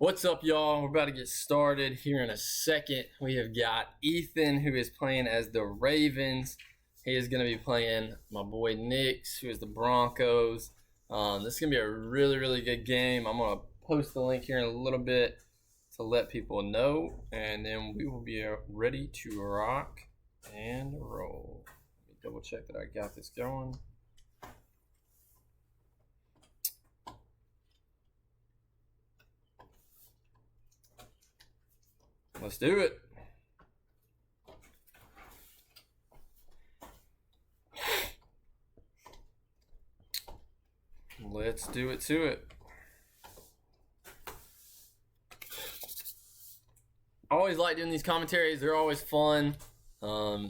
What's up, y'all? We're about to get started here in a second. We have got Ethan, who is playing as the Ravens. He is going to be playing my boy Nix, who is the Broncos. This is going to be a really, really good game. I'm going to post the link here in a little bit to let people know, and then we will be ready to rock and roll. Let me double check that I got this going. Let's do it. Let's do it to it. I always like doing these commentaries. They're always fun.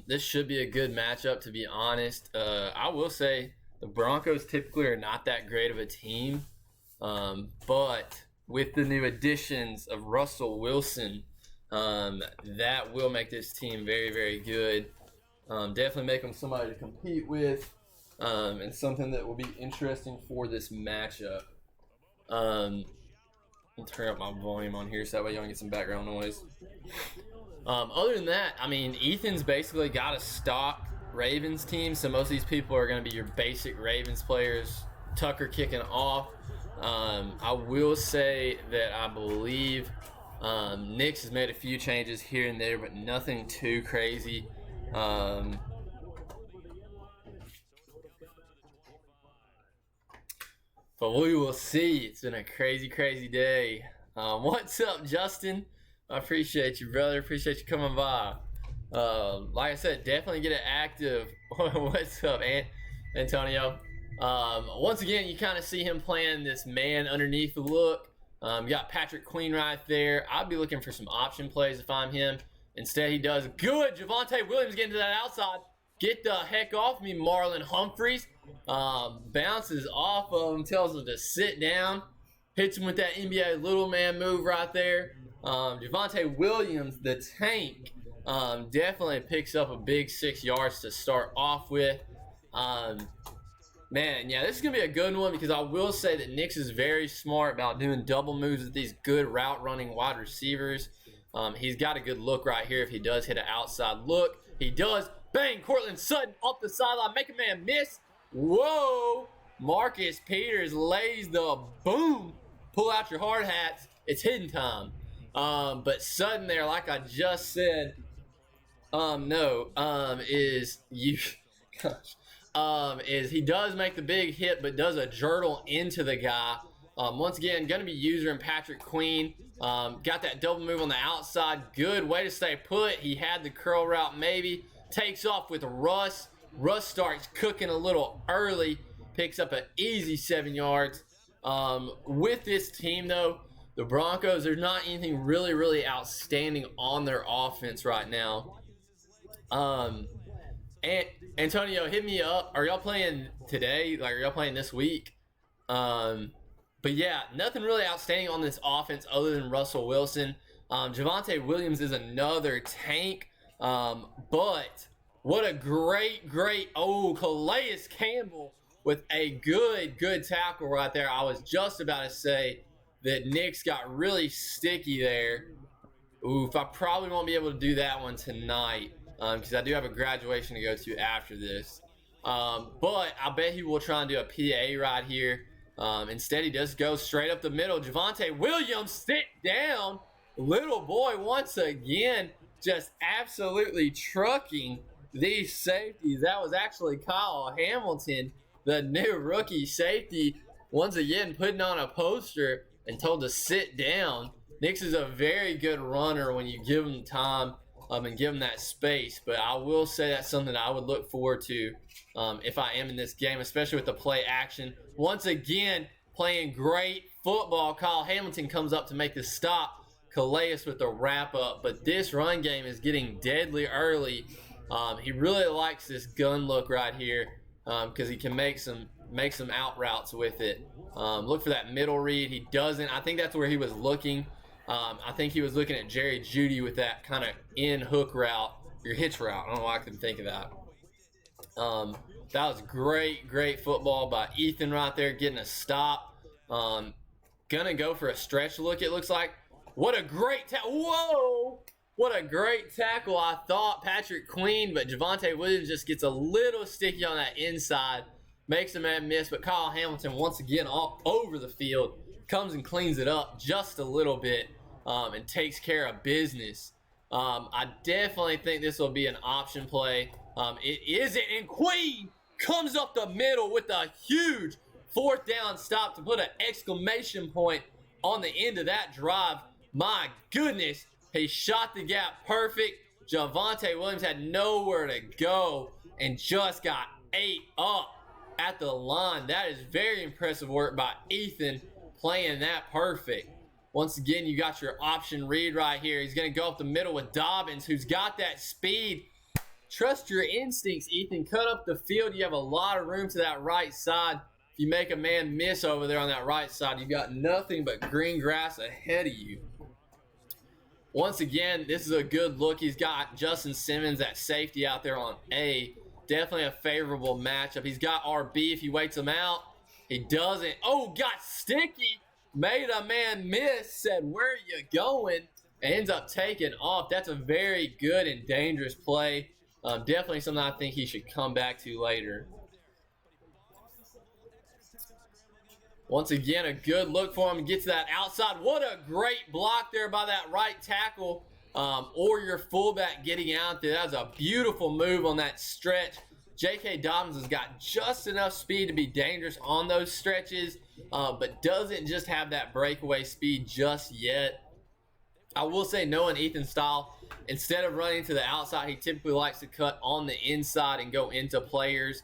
This should be a good matchup, to be honest. I will say the Broncos typically are not that great of a team. But with the new additions of Russell Wilson, that will make this team very, very good. Definitely make them somebody to compete with, and something that will be interesting for this matchup. I'll turn up my volume on here so that way you don't get some background noise. Other than that, I mean, Ethan's basically got a stock Ravens team, so most of these people are going to be your basic Ravens players. Tucker kicking off. I will say that I believe Nix has made a few changes here and there, but nothing too crazy. But we will see. It's been a crazy, crazy day. What's up, Justin? I appreciate you, brother. Appreciate you coming by. Like I said, definitely get it active. What's up, Antonio? Once again, you kind of see him playing this man underneath the look. Got Patrick Queen right there. I'd be looking for some option plays if I'm him. Instead, he does good. Javonte Williams getting to that outside. Get the heck off me, Marlon Humphreys. Bounces off of him, tells him to sit down. Hits him with that NBA little man move right there. Javonte Williams, the tank, definitely picks up a big 6 yards to start off with. Man, yeah, this is going to be a good one because I will say that Nix is very smart about doing double moves with these good route-running wide receivers. He's got a good look right here if he does hit an outside look. He does. Bang! Cortland Sutton off the sideline. Make a man miss. Whoa! Marcus Peters lays the boom. Pull out your hard hats. It's hidden time. But Sutton there, like I just said, is you... Gosh. Is he does make the big hit, but does a jurtle into the guy. Once again, going to be using Patrick Queen. Got that double move on the outside. Good way to stay put. He had the curl route maybe. Takes off with Russ. Russ starts cooking a little early. Picks up an easy 7 yards. With this team, though, the Broncos, there's not anything really, really outstanding on their offense right now. And Antonio, hit me up. Are y'all playing today? Like, are y'all playing this week? But yeah, nothing really outstanding on this offense other than Russell Wilson. Javonte Williams is another tank. But what a great, Calais Campbell with a good tackle right there. I was just about to say that Nix got really sticky there. Oof, I probably won't be able to do that one tonight. Because I do have a graduation to go to after this. But I bet he will try and do a PA right here. Instead, he just goes straight up the middle. Javonte Williams, sit down. Little boy, once again, just absolutely trucking these safeties. That was actually Kyle Hamilton, the new rookie safety, once again putting on a poster and told to sit down. Nix is a very good runner when you give him time. And give him that space. But I will say that's something I would look forward to if I am in this game, especially with the play action. Once again, playing great football. Kyle Hamilton comes up to make the stop. Calais with the wrap-up. But this run game is getting deadly early. He really likes this gun look right here because he can make some out routes with it. Look for that middle read. He doesn't. I think that's where he was looking. I think he was looking at Jerry Jeudy with that kind of in-hook route, your hitch route. I don't know why I couldn't think of that. That was great football by Ethan right there, getting a stop. Gonna go for a stretch look, it looks like. What a great tackle. Whoa! What a great tackle. I thought Patrick Queen, but Javonte Williams just gets a little sticky on that inside. Makes a man miss, but Kyle Hamilton once again all over the field. Comes and cleans it up just a little bit and takes care of business. I definitely think this will be an option play. It isn't, and Queen comes up the middle with a huge fourth down stop to put an exclamation point on the end of that drive. My goodness, he shot the gap perfect. Javonte Williams had nowhere to go and just got ate up at the line. That is very impressive work by Ethan playing that perfect. Once again, you got your option read right here. He's going to go up the middle with Dobbins, who's got that speed. Trust your instincts, Ethan. Cut up the field. You have a lot of room to that right side. If you make a man miss over there on that right side, you've got nothing but green grass ahead of you. Once again, this is a good look. He's got Justin Simmons at safety out there on A. Definitely a favorable matchup. He's got RB if he waits him out. He doesn't. Oh, got sticky. Made a man miss. Said, where are you going? And ends up taking off. That's a very good and dangerous play. Definitely something I think he should come back to later. Once again, a good look for him to get to that outside. What a great block there by that right tackle or your fullback getting out there. That was a beautiful move on that stretch. J.K. Dobbins has got just enough speed to be dangerous on those stretches, but doesn't just have that breakaway speed just yet. I will say, knowing Ethan's style, instead of running to the outside, he typically likes to cut on the inside and go into players.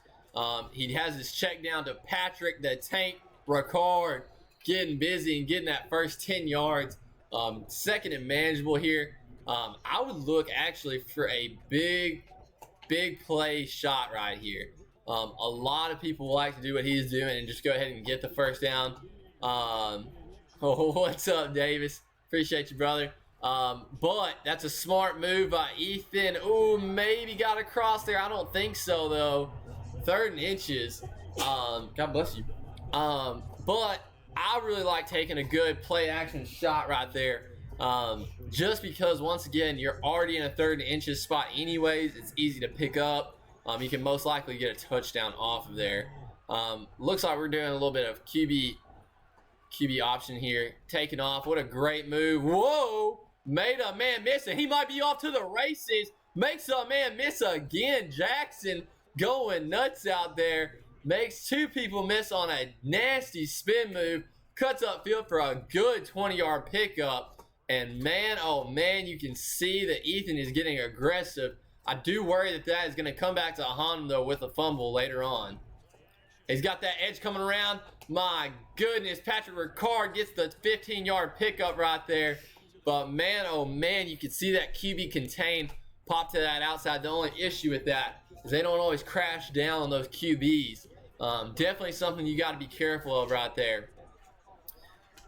He has his check down to Patrick the Tank Ricard, getting busy and getting that first 10 yards. Second and manageable here. I would look actually for a big play shot right here. A lot of people like to do what he's doing and just go ahead and get the first down. What's up, Davis? Appreciate you, brother. But that's a smart move by Ethan. Ooh, maybe got across there. I don't think so, though. 3rd and inches. God bless you. But I really like taking a good play action shot right there. Just because, once again, you're already in a 3rd and inches spot anyways. It's easy to pick up. You can most likely get a touchdown off of there. Looks like we're doing a little bit of QB option here. Taking off. What a great move. Whoa! Made a man miss, and he might be off to the races. Makes a man miss again. Jackson going nuts out there. Makes 2 people miss on a nasty spin move. Cuts upfield for a good 20-yard pickup. And man, oh man, you can see that Ethan is getting aggressive. I do worry that is going to come back to haunt him, though, with a fumble later on. He's got that edge coming around. My goodness, Patrick Ricard gets the 15-yard pickup right there. But man, oh man, you can see that QB contain pop to that outside. The only issue with that is they don't always crash down on those QBs. Definitely something you got to be careful of right there.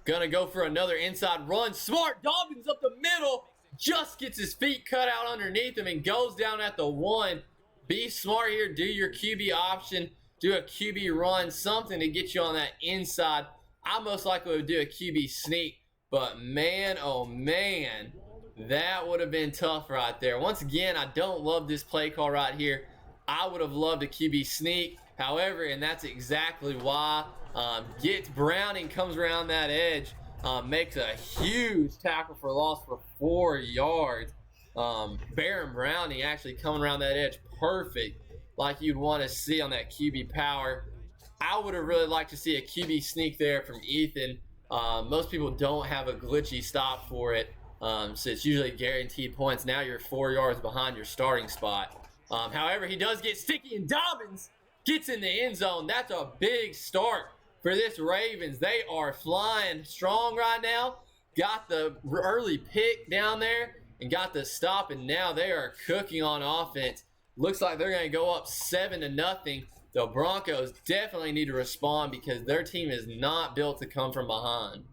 Gonna go for another inside run. Smart. Dobbins up the middle. Just gets his feet cut out underneath him and goes down at the 1. Be smart here. Do your QB option. Do a QB run. Something to get you on that inside. I most likely would do a QB sneak. But man, oh man, that would have been tough right there. Once again, I don't love this play call right here. I would have loved a QB sneak. However, and that's exactly why, gets Browning, comes around that edge, makes a huge tackle for loss for 4 yards. Baron Browning actually coming around that edge perfect, like you'd want to see on that QB power. I would have really liked to see a QB sneak there from Ethan. Most people don't have a glitchy stop for it, so it's usually guaranteed points. Now you're 4 yards behind your starting spot. However, he does get sticky, and Dobbins gets in the end zone. That's a big start for this Ravens. They are flying strong right now. Got the early pick down there and got the stop, and now they are cooking on offense. Looks like they're going to go up 7-0. The Broncos definitely need to respond because their team is not built to come from behind.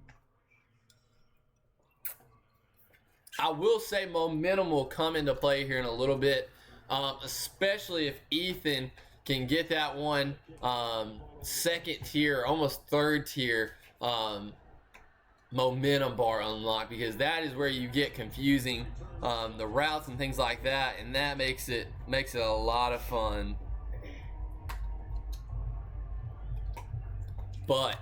I will say momentum will come into play here in a little bit, especially if Ethan can get that one second tier, almost third tier momentum bar unlocked, because that is where you get confusing the routes and things like that, and that makes it a lot of fun. But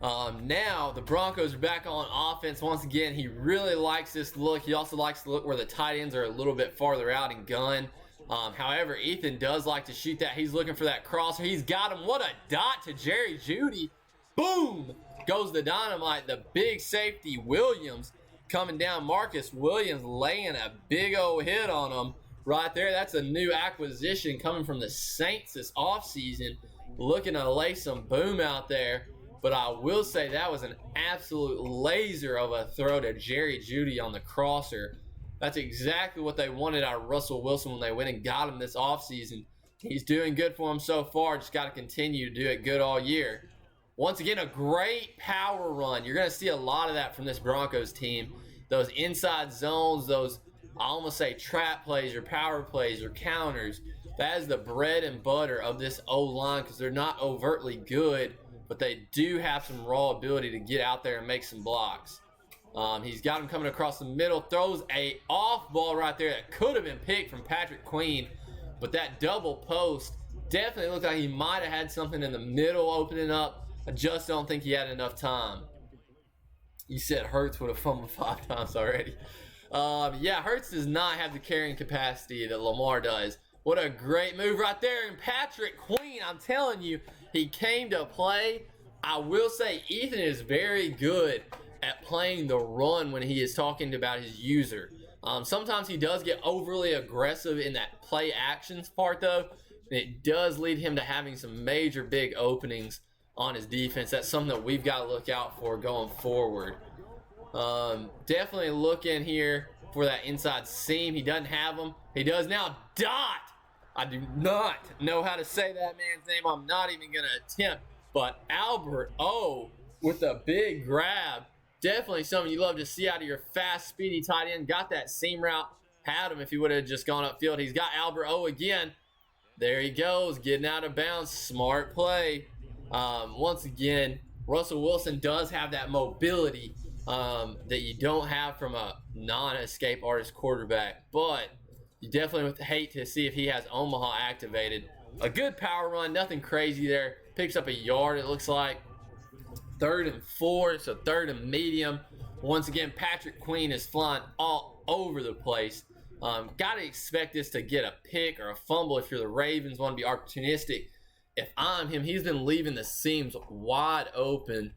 now the Broncos are back on offense once again. He really likes this look. He also likes the look where the tight ends are a little bit farther out in gun. However, Ethan does like to shoot that. He's looking for that crosser. He's got him. What a dot to Jerry Jeudy. Boom! Goes the dynamite. The big safety, Williams, coming down. Marcus Williams laying a big old hit on him right there. That's a new acquisition coming from the Saints this offseason. Looking to lay some boom out there. But I will say that was an absolute laser of a throw to Jerry Jeudy on the crosser. That's exactly what they wanted out of Russell Wilson when they went and got him this offseason. He's doing good for him so far. Just got to continue to do it good all year. Once again, a great power run. You're going to see a lot of that from this Broncos team. Those inside zones, those, I almost say trap plays or power plays or counters. That is the bread and butter of this O-line, because they're not overtly good, but they do have some raw ability to get out there and make some blocks. He's got him coming across the middle, throws a off ball right there that could have been picked from Patrick Queen, but that double post definitely looked like he might have had something in the middle opening up. I just don't think he had enough time. You said Hurts would have fumbled 5 times already. Yeah, Hurts does not have the carrying capacity that Lamar does. What a great move right there. And Patrick Queen, I'm telling you, he came to play. I will say Ethan is very good at playing the run when he is talking about his user. Sometimes he does get overly aggressive in that play actions part, though. And it does lead him to having some major big openings on his defense. That's something that we've got to look out for going forward. Definitely looking here for that inside seam. He doesn't have them. He does now. Dot! I do not know how to say that man's name. I'm not even going to attempt. But Albert O with a big grab. Definitely something you love to see out of your fast, speedy tight end. Got that seam route. Had him if he would have just gone upfield. He's got Albert O again. There he goes, getting out of bounds. Smart play. Once again, Russell Wilson does have that mobility that you don't have from a non-escape artist quarterback. But you definitely would hate to see if he has Omaha activated. A good power run, nothing crazy there. Picks up a yard, it looks like. 3rd and 4, so 3rd and medium. Once again, Patrick Queen is flying all over the place. Got to expect this to get a pick or a fumble if you're the Ravens, want to be opportunistic. If I'm him, he's been leaving the seams wide open.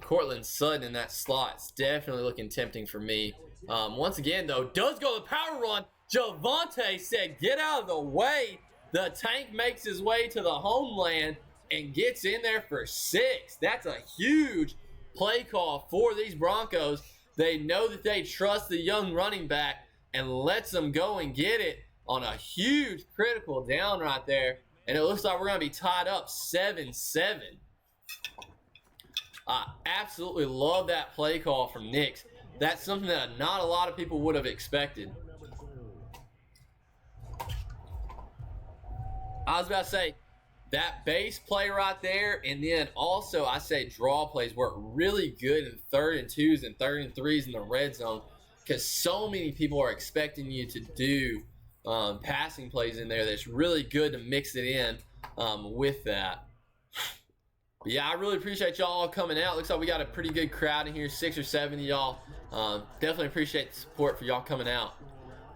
Cortland Sutton in that slot, it's definitely looking tempting for me. Once again, though, does go the power run. Javonte said, get out of the way. The tank makes his way to the homeland and gets in there for 6. That's a huge play call for these Broncos. They know that they trust the young running back and lets them go and get it on a huge critical down right there. And it looks like we're going to be tied up 7-7. I absolutely love that play call from Nix. That's something that not a lot of people would have expected. I was about to say, that base play right there, and then also I say draw plays work really good in 3rd and 2s and 3rd and 3s in the red zone, because so many people are expecting you to do passing plays in there. That's really good to mix it in with that. But yeah, I really appreciate y'all coming out. Looks like we got a pretty good crowd in here, 6 or 7 of y'all. Definitely appreciate the support for y'all coming out.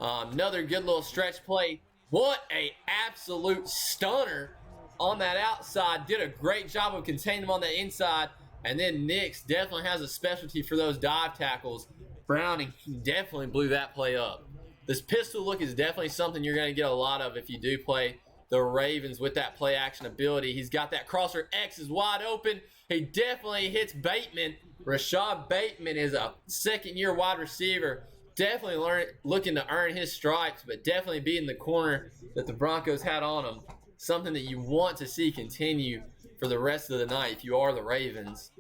Another good little stretch play. What a absolute stunner on that outside. Did a great job of containing him on the inside. And then Nix definitely has a specialty for those dive tackles. Browning definitely blew that play up. This pistol look is definitely something you're going to get a lot of if you do play the Ravens with that play action ability. He's got that crosser. X is wide open. He definitely hits Bateman. Rashad Bateman is a 2nd-year wide receiver. Definitely looking to earn his stripes, but definitely being the corner that the Broncos had on him. Something that you want to see continue for the rest of the night if you are the Ravens.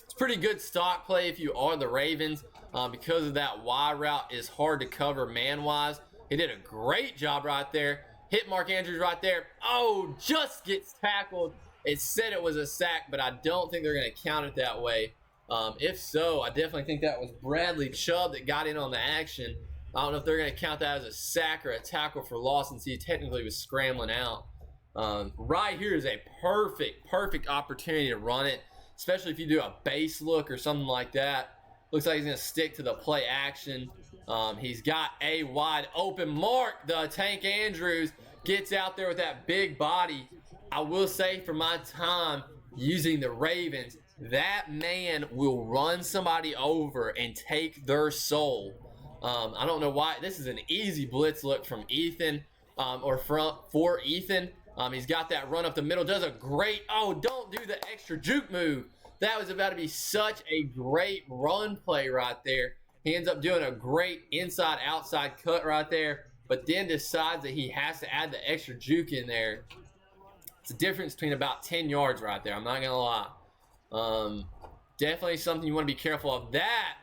It's pretty good stock play if you are the Ravens because of that Y route is hard to cover man-wise. He did a great job right there. Hit Mark Andrews right there. Oh, just gets tackled. It said it was a sack, but I don't think they're going to count it that way. If so, I definitely think that was Bradley Chubb that got in on the action. I don't know if they're going to count that as a sack or a tackle for loss since he technically was scrambling out. Right here is a perfect opportunity to run it, especially if you do a base look or something like that. Looks like he's going to stick to the play action. He's got a wide open mark. The Tank Andrews gets out there with that big body. I will say for my time using the Ravens, that man will run somebody over and take their soul. I don't know why. This is an easy blitz look from Ethan, for Ethan. He's got that run up the middle. Does a great, don't do the extra juke move. That was about to be such a great run play right there. He ends up doing a great inside-outside cut right there, but then decides that he has to add the extra juke in there. It's a difference between about 10 yards right there. I'm not going to lie. Definitely something you want to be careful of. That,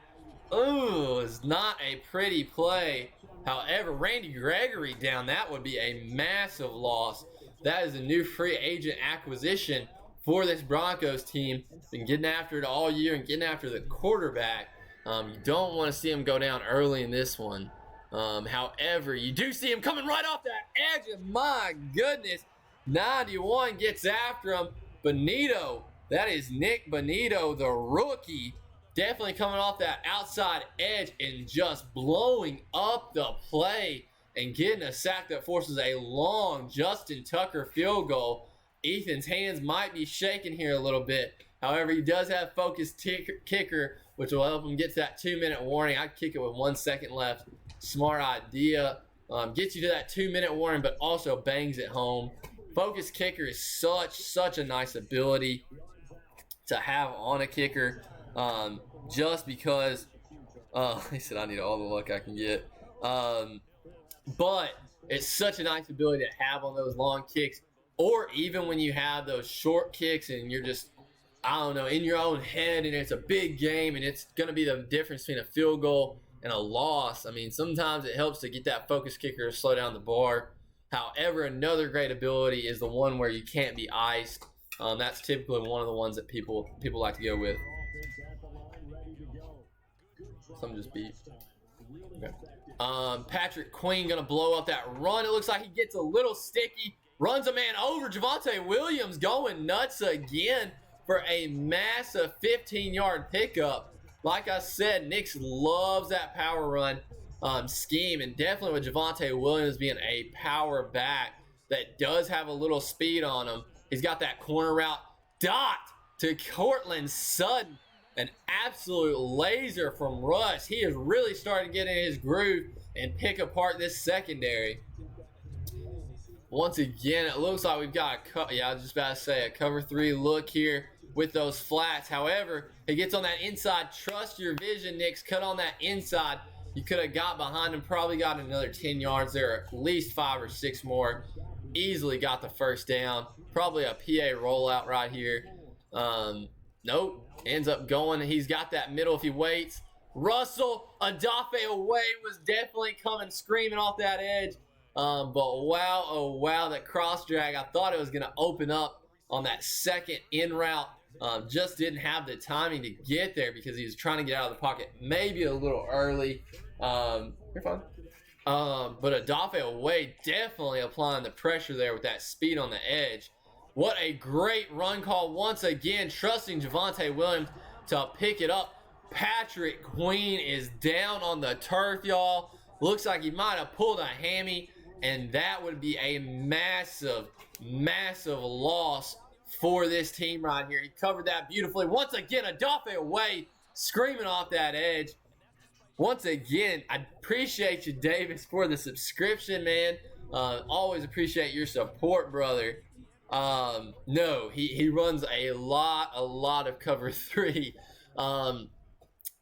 is not a pretty play. However, Randy Gregory down, that would be a massive loss. That is a new free agent acquisition for this Broncos team. Been getting after it all year and getting after the quarterback. You don't want to see him go down early in this one. However, you do see him coming right off that edge, and my goodness, 91 gets after him. Bonito, that is Nick Bonito, the rookie, definitely coming off that outside edge and just blowing up the play and getting a sack that forces a long Justin Tucker field goal. Ethan's hands might be shaking here a little bit. However, he does have focused kicker, which will help him get to that 2-minute warning. I'd kick it with 1 second left. Smart idea. Gets you to that 2-minute warning, but also bangs it home. Focused kicker is such a nice ability to have on a kicker. Just because he said I need all the luck I can get. But it's such a nice ability to have on those long kicks, or even when you have those short kicks and you're just, in your own head and it's a big game and it's going to be the difference between a field goal and a loss. I mean, sometimes it helps to get that focus kicker to slow down the bar. However, another great ability is the one where you can't be iced. That's typically one of the ones that people like to go with. Something just beat. Okay. Patrick Queen gonna blow up that run. It looks like he gets a little sticky. Runs a man over. Javonte Williams going nuts again for a massive 15-yard pickup. Like I said, Nix loves that power run scheme, and definitely with Javonte Williams being a power back that does have a little speed on him. He's got that corner route dot to Cortland Sutton. An absolute laser from Russ. He is really starting to get in his groove and pick apart this secondary. Once again, it looks like we've got I was just about to say a cover 3 look here with those flats. However, he gets on that inside. Trust your vision, Nix. Cut on that inside. You could have got behind him, probably got another 10 yards there, at least 5 or 6 more. Easily got the first down. Probably a PA rollout right here. Nope. Ends up going. He's got that middle if he waits. Russell Adafe away was definitely coming screaming off that edge. But wow, oh wow, that cross drag. I thought it was going to open up on that second in route. Just didn't have the timing to get there because he was trying to get out of the pocket maybe a little early. You're fine. But Adafe away, definitely applying the pressure there with that speed on the edge. What a great run call once again, trusting Javonte Williams to pick it up. Patrick Queen is down on the turf, y'all. Looks like he might have pulled a hammy, and that would be a massive loss for this team right here. He covered that beautifully. Once again, Adafe away, screaming off that edge. Once again, I appreciate you, Davis, for the subscription, man. Always appreciate your support, brother. No, he runs a lot of cover 3.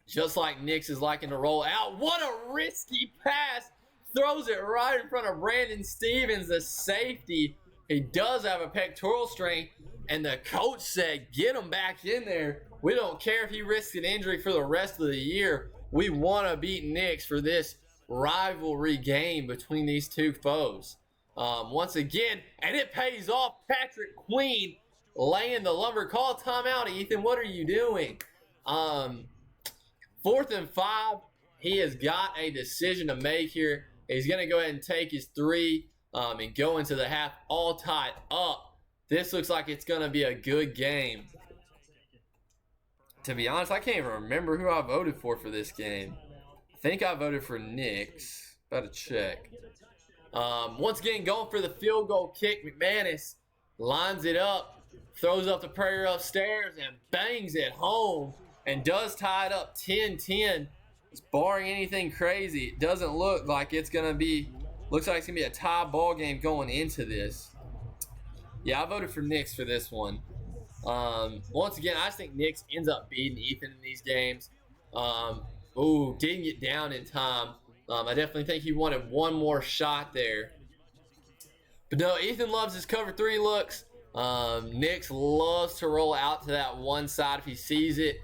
Just like Nix is liking to roll out. What a risky pass. Throws it right in front of Brandon Stevens, the safety. He does have a pectoral strain, and the coach said, get him back in there. We don't care if he risks an injury for the rest of the year. We want to beat Nix for this rivalry game between these two foes. Once again, and it pays off. Patrick Queen laying the lumber. Call timeout, Ethan. What are you doing? 4th and 5. He has got a decision to make here. He's going to go ahead and take his 3 and go into the half all tied up. This looks like it's going to be a good game. To be honest, I can't even remember who I voted for this game. I think I voted for Knicks. About to check. Once again, going for the field goal kick. McManus lines it up, throws up the prayer upstairs, and bangs it home. And does tie it up 10-10. Barring anything crazy, it doesn't look like it's going to be, looks like it's going to be a tie ball game going into this. Yeah, I voted for Knicks for this one. Once again, I just think Knicks ends up beating Ethan in these games. Didn't get down in time. I definitely think he wanted one more shot there. But no, Ethan loves his cover 3 looks. Knicks loves to roll out to that one side if he sees it.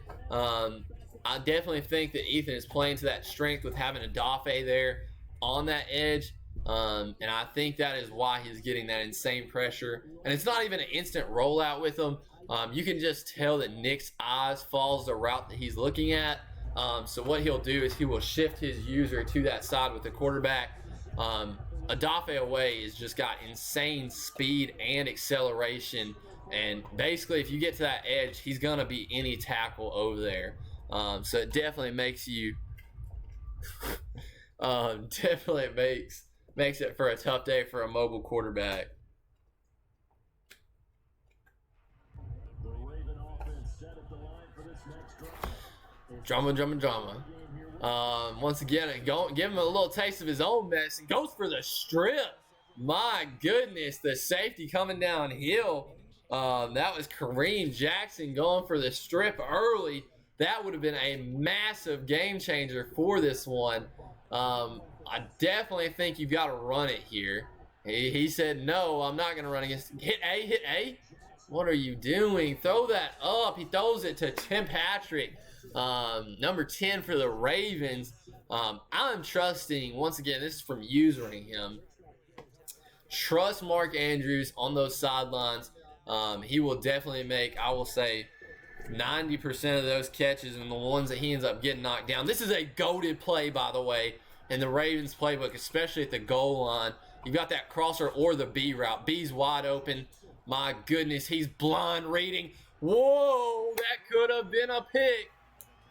I definitely think that Ethan is playing to that strength with having Adafe there on that edge. And I think that is why he's getting that insane pressure. And it's not even an instant rollout with him. You can just tell that Nick's eyes follows the route that he's looking at. So what he'll do is he will shift his user to that side with the quarterback. Adafe away has just got insane speed and acceleration. And basically, if you get to that edge, he's going to be any tackle over there. So it definitely makes you makes it for a tough day for a mobile quarterback. Drama. Once again, give him a little taste of his own medicine. Goes for the strip. My goodness, the safety coming downhill. That was Kareem Jackson going for the strip early. That would have been a massive game changer for this one. I definitely think you've got to run it here. He said, no, I'm not going to run against. Hit A. What are you doing? Throw that up. He throws it to Tim Patrick, number 10 for the Ravens. I'm trusting, once again, this is from usering him. Trust Mark Andrews on those sidelines. He will definitely make, I will say, 90% of those catches and the ones that he ends up getting knocked down. This is a goated play, by the way, in the Ravens playbook, especially at the goal line. You've got that crosser or the B route. B's wide open. My goodness, he's blind reading. Whoa, that could have been a pick.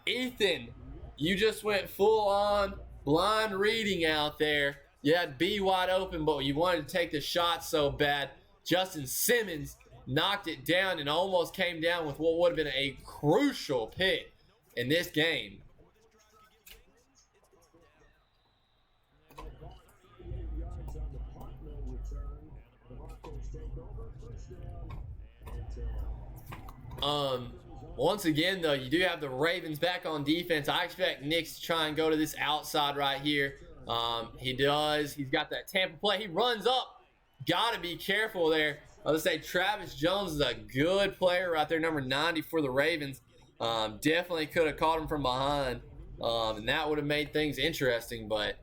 Ethan, you just went full on blind reading out there. You had B wide open, but you wanted to take the shot so bad. Justin Simmons knocked it down and almost came down with what would have been a crucial pick in this game. Once again, though, you do have the Ravens back on defense. I expect Nick to try and go to this outside right here. He does. He's got that Tampa play. He runs up. Got to be careful there. I would say Travis Jones is a good player right there, number 90 for the Ravens. Definitely could have caught him from behind, and that would have made things interesting. But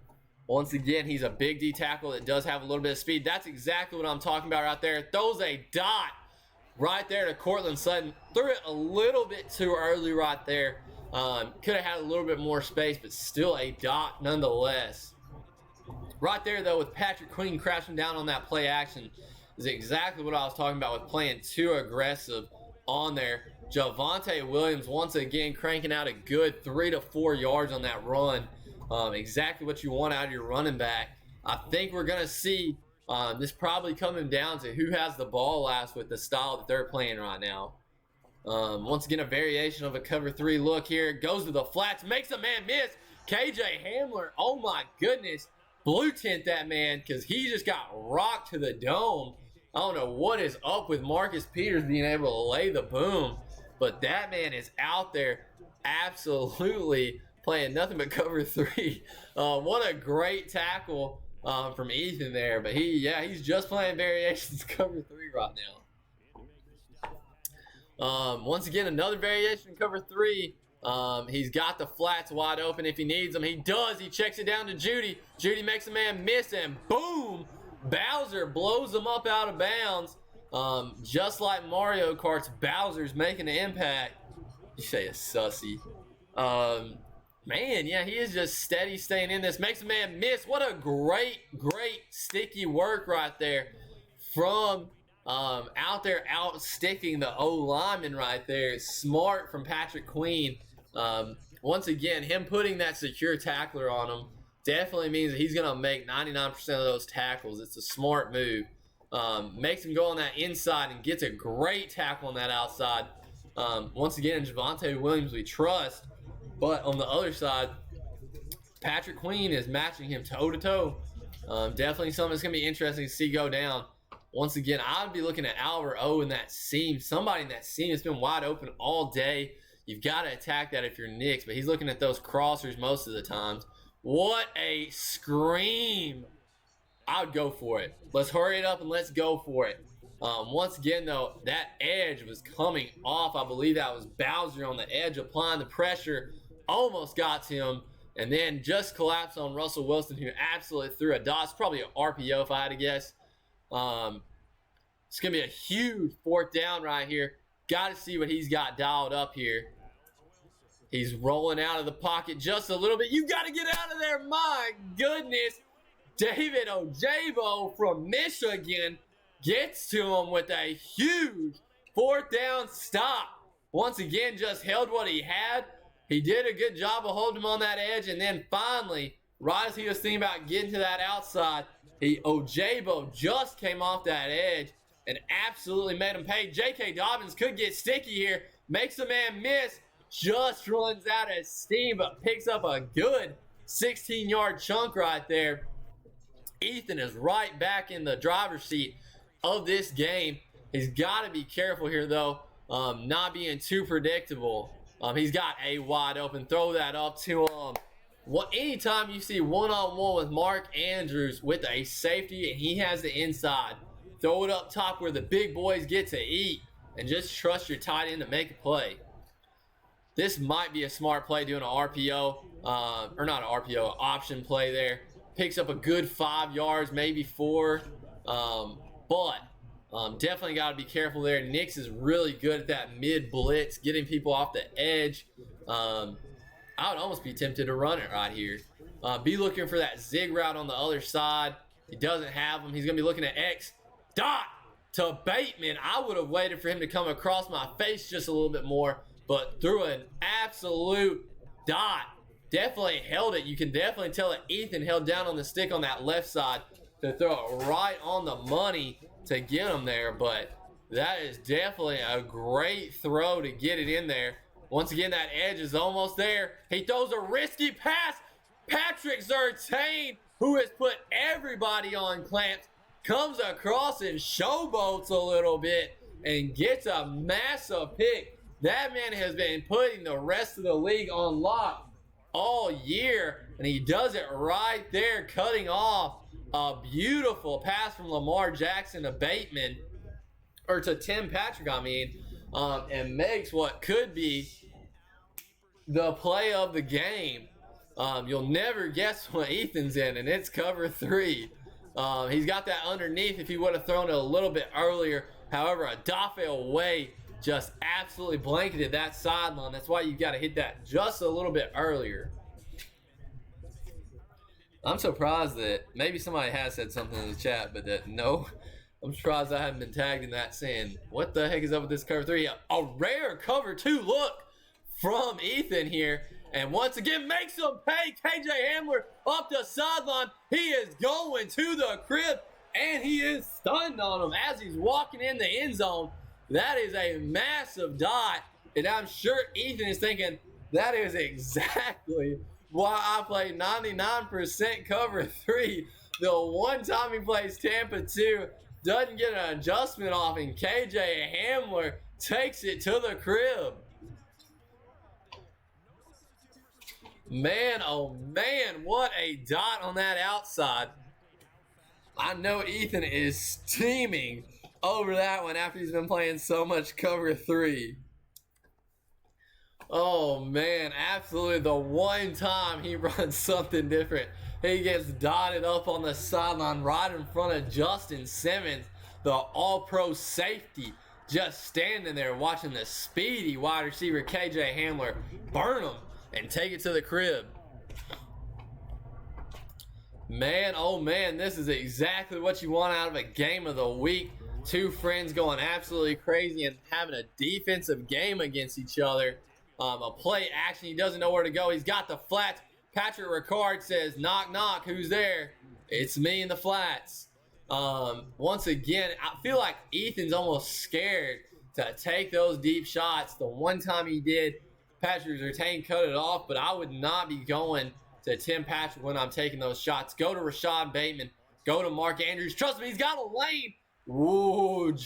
once again, he's a big D tackle that does have a little bit of speed. That's exactly what I'm talking about right there. Throws a dot right there to Cortland Sutton. Threw it a little bit too early right there. Could have had a little bit more space, but still a dot nonetheless. Right there, though, with Patrick Queen crashing down on that play action is exactly what I was talking about with playing too aggressive on there. Javonte Williams once again cranking out a good 3 to 4 yards on that run. Exactly what you want out of your running back. I think we're going to see this probably coming down to who has the ball last with the style that they're playing right now. Once again, a variation of a cover 3 look here. Goes to the flats, makes a man miss. KJ Hamler, oh my goodness. Blue tint that man because he just got rocked to the dome. I don't know what is up with Marcus Peters being able to lay the boom, but that man is out there absolutely playing nothing but cover 3. What a great tackle from Ethan there, but he's just playing variations cover 3 right now. Once again, another variation cover 3. He's got the flats wide open if he needs them. He does. He checks it down to Judy. Judy makes a man miss, and boom! Bowser blows him up out of bounds. Just like Mario Kart's, Bowser's making an impact. You say a sussy. Man, yeah, he is just steady staying in this. Makes a man miss. What a great sticky work right there from out there out sticking the O lineman right there. Smart from Patrick Queen. Once again, him putting that secure tackler on him definitely means that he's going to make 99% of those tackles. It's a smart move. Makes him go on that inside and gets a great tackle on that outside. Once again, Javonte Williams we trust. But on the other side, Patrick Queen is matching him toe-to-toe. Definitely something that's going to be interesting to see go down. Once again, I'd be looking at Albert O in that seam. Somebody in that seam that's been wide open all day. You've got to attack that if you're Knicks, but he's looking at those crossers most of the times. What a scream. I would go for it. Let's hurry it up and let's go for it. Once again, though, that edge was coming off. I believe that was Bowser on the edge applying the pressure. Almost got to him, and then just collapsed on Russell Wilson, who absolutely threw a dot. It's probably an RPO if I had to guess. It's going to be a huge fourth down right here. Got to see what he's got dialed up here. He's rolling out of the pocket just a little bit. You got to get out of there. My goodness. David Ojabo from Michigan gets to him with a huge fourth down stop. Once again, just held what he had. He did a good job of holding him on that edge, and then finally, right as he was thinking about getting to that outside, Ojabo just came off that edge and absolutely made him pay. J.K. Dobbins could get sticky here, makes a man miss, just runs out of steam, but picks up a good 16-yard chunk right there. Ethan is right back in the driver's seat of this game. He's got to be careful here, though, not being too predictable. He's got a wide open. Throw that up to him. Anytime you see one-on-one with Mark Andrews with a safety and he has the inside, throw it up top where the big boys get to eat and just trust your tight end to make a play. This might be a smart play doing an RPO, or not an RPO, an option play there. Picks up a good 5 yards, maybe 4, but definitely got to be careful there. Nix is really good at that mid blitz, getting people off the edge. I would almost be tempted to run it right here. Be looking for that zig route on the other side. He doesn't have them. He's going to be looking at X. Dot to Bateman. I would have waited for him to come across my face just a little bit more, but threw an absolute dot. Definitely held it. You can definitely tell that Ethan held down on the stick on that left side to throw it right on the money to get him there, but that is definitely a great throw to get it in there. Once again, that edge is almost there. He throws a risky pass. Patrick Surtain, who has put everybody on clamps, comes across and showboats a little bit and gets a massive pick. That man has been putting the rest of the league on lock all year, and he does it right there, cutting off a beautiful pass from Lamar Jackson to Bateman, or to Tim Patrick, and makes what could be the play of the game. You'll never guess what Ethan's in, and it's cover 3. He's got that underneath if he would have thrown it a little bit earlier. However, Adafel Way just absolutely blanketed that sideline. That's why you got to hit that just a little bit earlier. I'm surprised that maybe somebody has said something in the chat, but that no. I'm surprised I haven't been tagged in that saying, what the heck is up with this cover 3? A rare cover 2 look from Ethan here. And once again, makes him pay. KJ Hamler up the sideline. He is going to the crib, and he is stunned on him as he's walking in the end zone. That is a massive dot, and I'm sure Ethan is thinking, that is exactly why I play 99% cover 3. The one time he plays Tampa 2, doesn't get an adjustment off, and KJ Hamler takes it to the crib. Man, oh man, what a dot on that outside. I know Ethan is steaming over that one after he's been playing so much cover 3. Oh man, absolutely the one time he runs something different. He gets dotted up on the sideline right in front of Justin Simmons, the all-pro safety. just standing there watching the speedy wide receiver KJ Hamler burn him and take it to the crib. Man, oh man, this is exactly what you want out of a game of the week. Two friends going absolutely crazy and having a defensive game against each other. A play action, he doesn't know where to go. He's got the flats. Patrick Ricard says, knock, knock, who's there? It's me in the flats. Once again, I feel like Ethan's almost scared to take those deep shots. The one time he did, Patrick Zertain cut it off, but I would not be going to Tim Patrick when I'm taking those shots. Go to Rashad Bateman. Go to Mark Andrews. Trust me, he's got a lane. Ooh,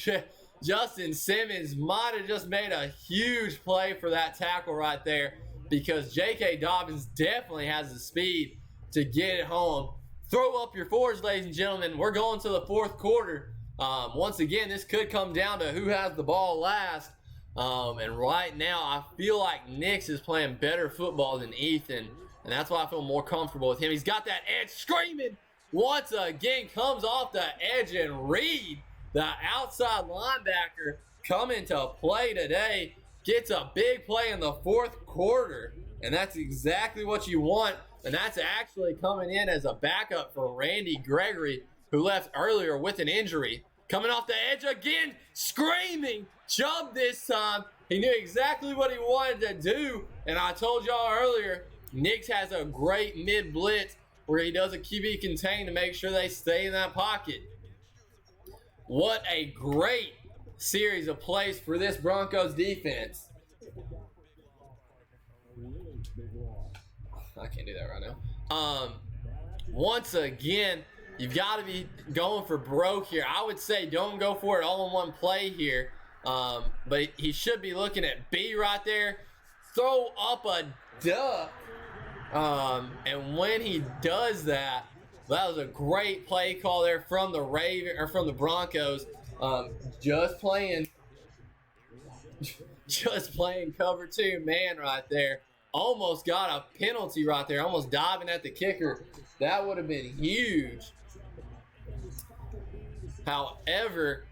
Justin Simmons might have just made a huge play for that tackle right there because J.K. Dobbins definitely has the speed to get it home. Throw up your fours, ladies and gentlemen. We're going to the fourth quarter. Once again, this could come down to who has the ball last. And right now, I feel like Nix is playing better football than Ethan. And that's why I feel more comfortable with him. He's got that edge screaming. Once again, comes off the edge, and Reed, the outside linebacker, coming to play today, gets a big play in the fourth quarter. And that's exactly what you want. And that's actually coming in as a backup for Randy Gregory, who left earlier with an injury. Coming off the edge again, screaming. Chubb this time. He knew exactly what he wanted to do. And I told y'all earlier, Nix has a great mid-blitz where he does a QB contain to make sure they stay in that pocket. What a great series of plays for this Broncos defense. I can't do that right now. Once again, you've got to be going for broke here. I would say don't go for it all in one play here. But he should be looking at B right there. Throw up a duck. And when he does that, that was a great play call there from the Broncos. Just playing cover 2 man right there. Almost got a penalty right there. Almost diving at the kicker. That would have been huge. However,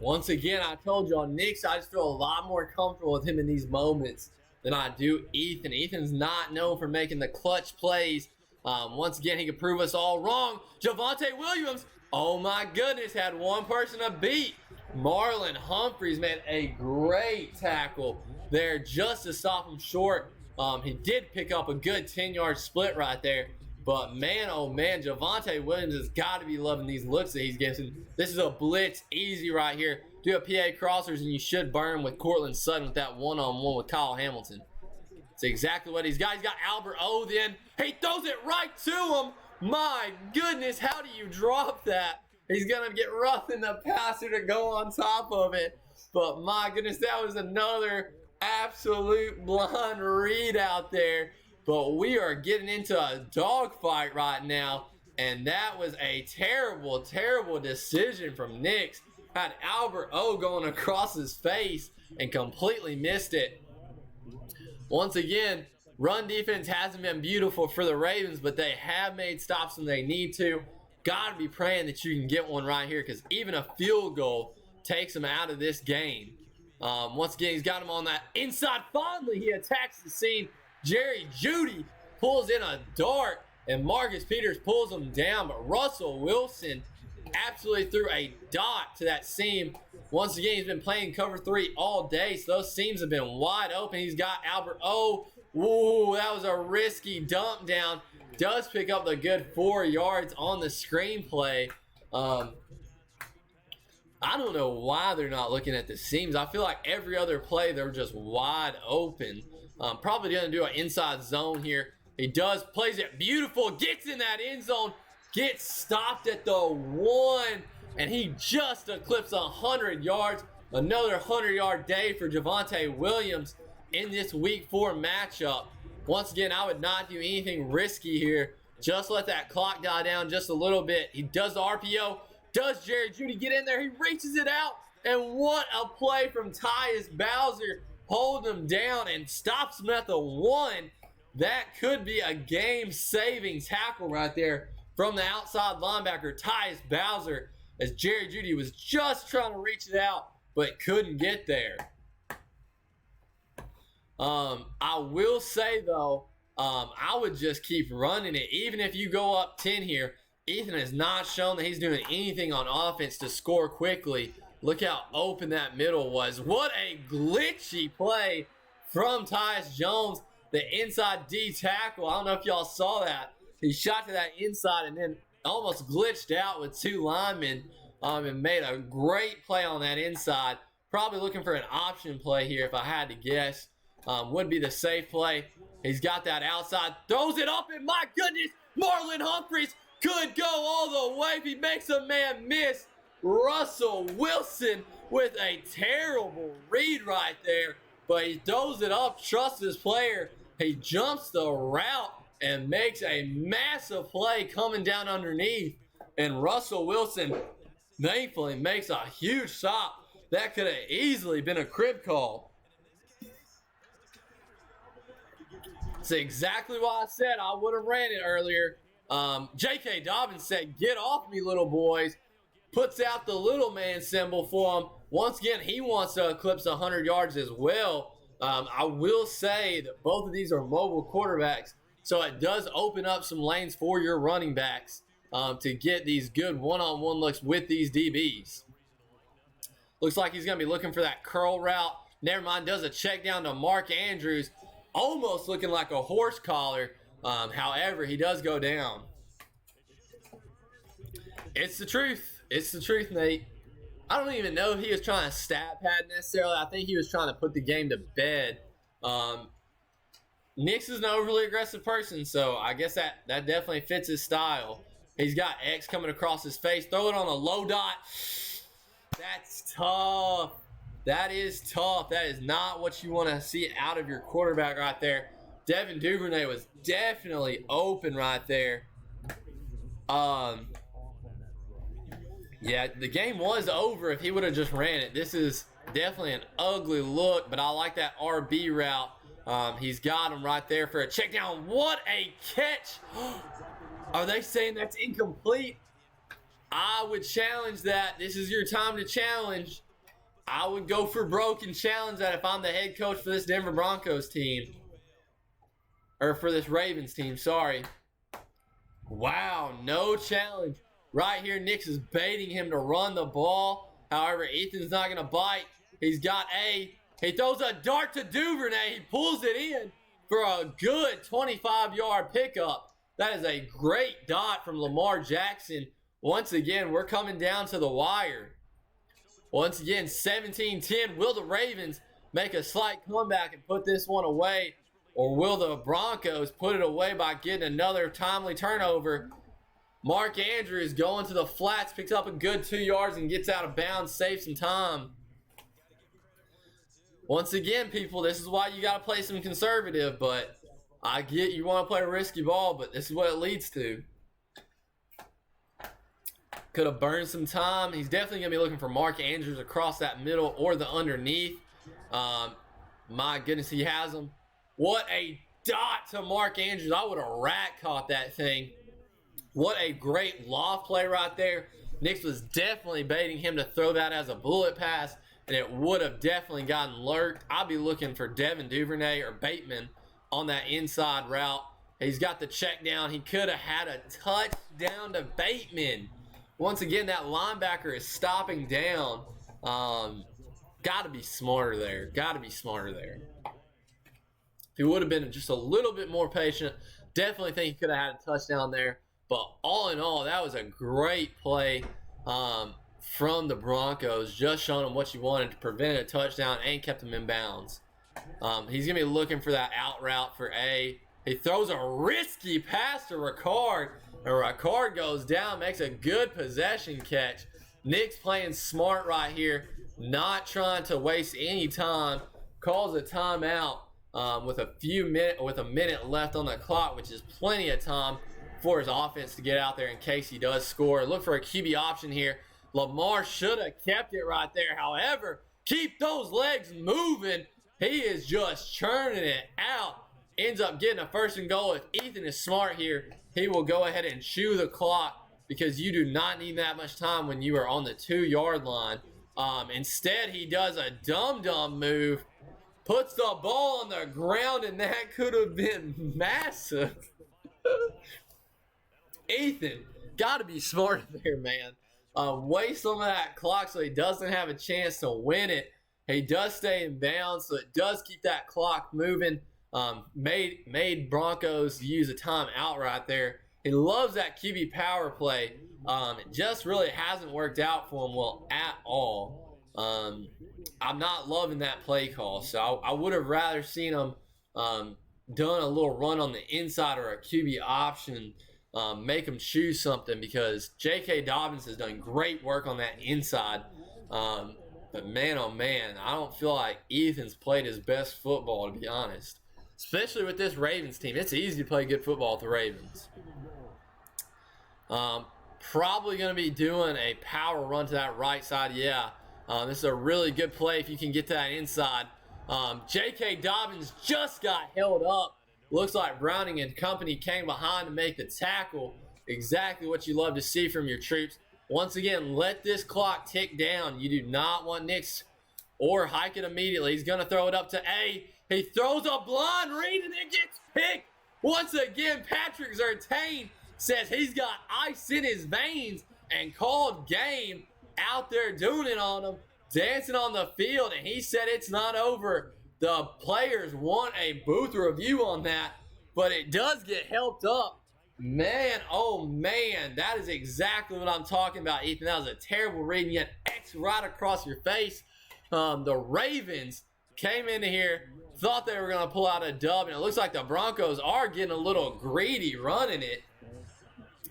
once again, I told y'all, Nix, I just feel a lot more comfortable with him in these moments than I do Ethan. Ethan's not known for making the clutch plays. Once again, he could prove us all wrong. Javonte Williams, oh my goodness, had one person to beat. Marlon Humphreys made a great tackle there just to stop him short. He did pick up a good 10-yard split right there. But man, oh man, Javonte Williams has got to be loving these looks that he's getting. This is a blitz, easy right here. Do a PA crossers, and you should burn with Cortland Sutton with that one-on-one with Kyle Hamilton. It's exactly what he's got. He's got Albert O then. He throws it right to him. My goodness, how do you drop that? He's going to get roughing the passer to go on top of it. But my goodness, that was another absolute blind read out there. But we are getting into a dogfight right now. And that was a terrible, terrible decision from Nix. Had Albert O going across his face and completely missed it. Once again, run defense hasn't been beautiful for the Ravens, but they have made stops when they need to. Got to be praying that you can get one right here because even a field goal takes them out of this game. Once again, he's got him on that inside. Finally, he attacks the seam. Jerry Jeudy pulls in a dart, and Marcus Peters pulls him down, but Russell Wilson absolutely threw a dot to that seam. Once again, he's been playing cover 3 all day, so those seams have been wide open. He's got Albert O. Ooh, that was a risky dump down. Does pick up the good 4 yards on the screenplay. I don't know why they're not looking at the seams. I feel like every other play, they're just wide open. Probably going to do an inside zone here. He does, plays it beautiful, gets in that end zone, gets stopped at the 1, and he just eclipsed 100 yards. Another 100-yard day for Javonte Williams in this Week 4 matchup. Once again, I would not do anything risky here. Just let that clock die down just a little bit. He does the RPO. Does Jerry Jeudy get in there? He reaches it out. And what a play from Tyus Bowser. Holding him down and stops him at the 1. That could be a game-saving tackle right there from the outside linebacker, Tyus Bowser. as Jerry Jeudy was just trying to reach it out, but couldn't get there. I will say, though, I would just keep running it. Even if you go up 10 here, Ethan has not shown that he's doing anything on offense to score quickly. Look how open that middle was. What a glitchy play from Tyus Jones, the inside D tackle. I don't know if y'all saw that. He shot to that inside and then almost glitched out with two linemen and made a great play on that inside. Probably looking for an option play here if I had to guess. Would be the safe play. He's got that outside, throws it up, and my goodness, Marlon Humphreys could go all the way if he makes a man miss. Russell Wilson with a terrible read right there, but he throws it up, trusts his player. He jumps the route and makes a massive play coming down underneath, and Russell Wilson thankfully makes a huge stop. That could have easily been a crib call. It's exactly what I said. I would have ran it earlier. J.K. Dobbins said, "Get off me, little boys." Puts out the little man symbol for him. Once again, he wants to eclipse 100 yards as well. I will say that both of these are mobile quarterbacks, so it does open up some lanes for your running backs to get these good one-on-one looks with these DBs. Looks like he's going to be looking for that curl route. Never mind, does a check down to Mark Andrews. Almost looking like a horse collar. However, he does go down. It's the truth. It's the truth, Nate. I don't even know if he was trying to stat pad necessarily. I think he was trying to put the game to bed. Nix is an overly aggressive person, so I guess that definitely fits his style. He's got X coming across his face. Throw it on a low dot. That's tough. That is tough. That is not what you want to see out of your quarterback right there. Devin Duvernay was definitely open right there. Yeah, the game was over if he would have just ran it. This is definitely an ugly look, but I like that RB route. He's got him right there for a check down. What a catch. Are they saying that's incomplete? I would challenge that. This is your time to challenge. I would go for broke and challenge that if I'm the head coach for this Denver Broncos team. Or for this Ravens team, sorry. Wow, no challenge. Right here, Nix is baiting him to run the ball. However, Ethan's not going to bite. He's got A. He throws a dart to Duvernay. He pulls it in for a good 25-yard pickup. That is a great dot from Lamar Jackson. Once again, we're coming down to the wire. Once again, 17-10. Will the Ravens make a slight comeback and put this one away? Or will the Broncos put it away by getting another timely turnover? Mark Andrews going to the flats, picks up a good 2 yards and gets out of bounds, saves some time. Once again, people, this is why you got to play some conservative, but I get you want to play a risky ball, but this is what it leads to. Could have burned some time. He's definitely going to be looking for Mark Andrews across that middle or the underneath. My goodness, he has him. What a dot to Mark Andrews. I would have rat caught that thing. What a great loft play right there. Nix was definitely baiting him to throw that as a bullet pass, and it would have definitely gotten lurked. I'll be looking for Devin Duvernay or Bateman on that inside route. He's got the check down. He could have had a touchdown to Bateman. Once again, that linebacker is stopping down. Got to be smarter there. Got to be smarter there. If he would have been just a little bit more patient, definitely think he could have had a touchdown there. But all in all, that was a great play from the Broncos, just showing them what you wanted to prevent a touchdown and kept them in bounds. He's going to be looking for that out route for A. He throws a risky pass to Ricard, and Ricard goes down, makes a good possession catch. Nick's playing smart right here, not trying to waste any time. Calls a timeout with a minute left on the clock, which is plenty of time for his offense to get out there in case he does score. Look for a QB option here. Lamar should have kept it right there. However, keep those legs moving. He is just churning it out. Ends up getting a first and goal. If Ethan is smart here, he will go ahead and chew the clock. because you do not need that much time when you are on the 2-yard line. Instead, he does a dumb move, puts the ball on the ground, and that could have been massive. Ethan, got to be smart there, man. Waste some of that clock so he doesn't have a chance to win it. He does stay in bounds, so it does keep that clock moving. Made Broncos use a timeout right there. He loves that QB power play. It just really hasn't worked out for him well at all. I'm not loving that play call, so I would have rather seen him done a little run on the inside or a QB option, make him choose something, because J.K. Dobbins has done great work on that inside. But man, oh man, I don't feel like Ethan's played his best football, to be honest. Especially with this Ravens team. It's easy to play good football with the Ravens. Probably going to be doing a power run to that right side. Yeah, this is a really good play if you can get to that inside. J.K. Dobbins just got held up. Looks like Browning and company came behind to make the tackle. Exactly what you love to see from your troops. Once again, let this clock tick down. You do not want Nix or hike it immediately. He's going to throw it up to A. He throws a blind read and it gets picked. Once again, Patrick Surtain says he's got ice in his veins and called game out there doing it on him, dancing on the field, and he said it's not over. The players want a booth review on that, but it does get helped up. Man, oh man, that is exactly what I'm talking about, Ethan. That was a terrible read, and you had X right across your face. The Ravens came into here, thought they were going to pull out a dub, and it looks like the Broncos are getting a little greedy running it.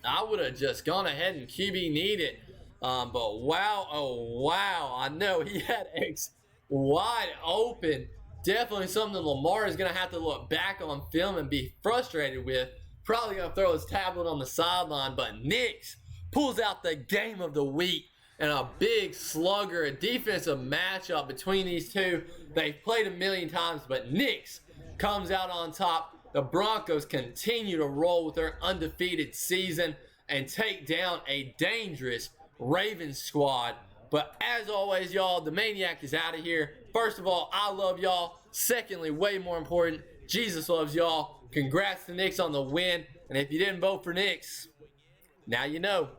I would have just gone ahead and QB need it. But wow, oh wow, I know he had X wide open. Definitely something Lamar is going to have to look back on film and be frustrated with. Probably going to throw his tablet on the sideline, but Nix pulls out the game of the week and a big slugger, a defensive matchup between these two. They've played a million times, but Nix comes out on top. The Broncos continue to roll with their undefeated season and take down a dangerous Ravens squad. But as always, y'all, the Maniac is out of here. First of all, I love y'all. Secondly, way more important, Jesus loves y'all. Congrats to Nix on the win. And if you didn't vote for Nix, now you know.